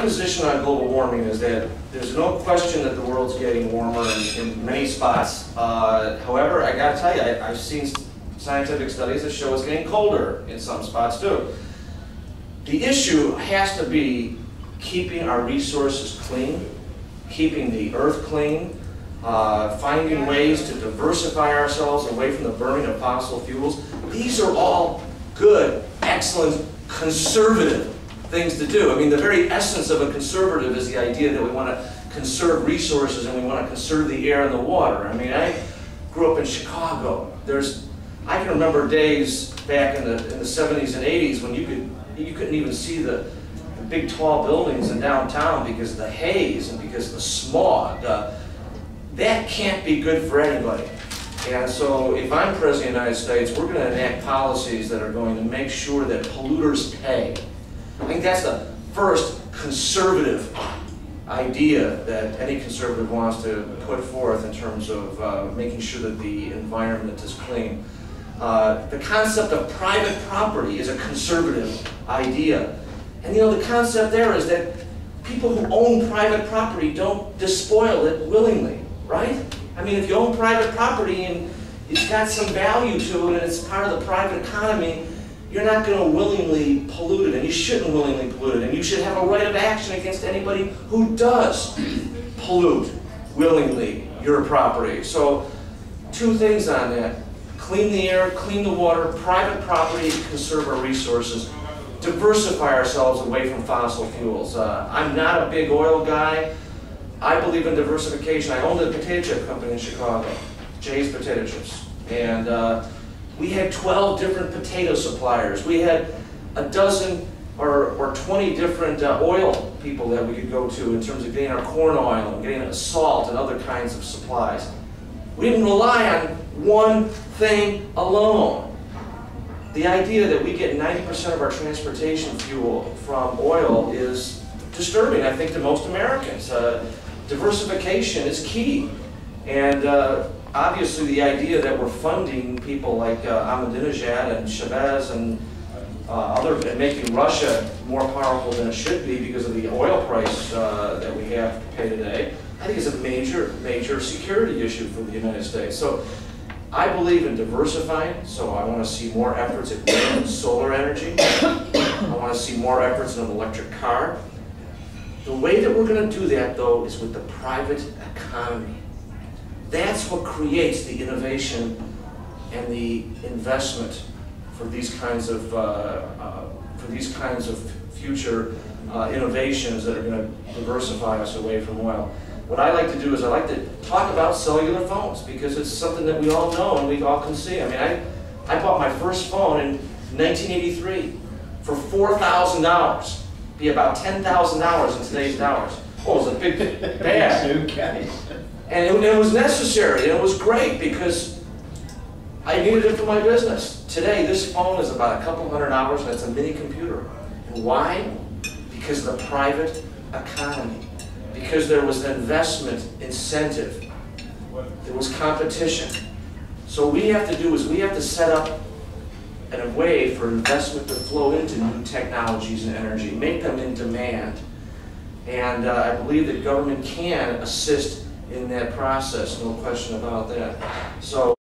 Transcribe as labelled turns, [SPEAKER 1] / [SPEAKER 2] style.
[SPEAKER 1] position on global warming is that there's no question that the world's getting warmer in many spots. However, I gotta tell you, I've seen scientific studies that show it's getting colder in some spots too. The issue has to be keeping our resources clean, keeping the earth clean, finding ways to diversify ourselves away from the burning of fossil fuels. These are all good, excellent, conservative things to do. I mean, the very essence of a conservative is the idea that we want to conserve resources and we want to conserve the air and the water. I mean, I grew up in Chicago. I can remember days back in the 70s and 80s when you couldn't even see the big tall buildings in downtown because of the haze and because of the smog. That can't be good for anybody. And so if I'm President of the United States, we're going to enact policies that are going to make sure that polluters pay. I think that's the first conservative idea that any conservative wants to put forth in terms of making sure that the environment is clean. The concept of private property is a conservative idea. And you know, the concept there is that people who own private property don't despoil it willingly, right? I mean, if you own private property and it's got some value to it and it's part of the private economy, you're not going to willingly pollute it, and you shouldn't willingly pollute it, and you should have a right of action against anybody who does pollute willingly your property. So, two things on that. Clean the air, clean the water, private property, conserve our resources, diversify ourselves away from fossil fuels. I'm not a big oil guy. I believe in diversification. I owned a potato chip company in Chicago, Jay's Potato Chips. And we had 12 different potato suppliers. We had a dozen or 20 different oil people that we could go to in terms of getting our corn oil and getting salt and other kinds of supplies. We didn't rely on one thing alone. The idea that we get 90% of our transportation fuel from oil is disturbing, I think, to most Americans. Diversification is key. And obviously the idea that we're funding people like Ahmadinejad and Chavez and and making Russia more powerful than it should be because of the oil price that we have to pay today, I think is a major, major security issue for the United States. So I believe in diversifying, so I want to see more efforts at wind and solar energy. I want to see more efforts in an electric car. The way that we're going to do that, though, is with the private economy. That's what creates the innovation and the investment for these kinds of future innovations that are going to diversify us away from oil. What I like to do is I like to talk about cellular phones because it's something that we all know and we all can see. I mean, I bought my first phone in 1983 for $4,000. Be about $10,000 in today's dollars. Oh, it was a big bag. And it was necessary, and it was great because I needed it for my business. Today, this phone is about a couple $100, and it's a mini computer. And why? Because of the private economy. Because there was an investment incentive. There was competition. So what we have to do is we have to set up a way for investment to flow into new technologies and energy, make them in demand. And I believe that government can assist in that process, no question about that. So.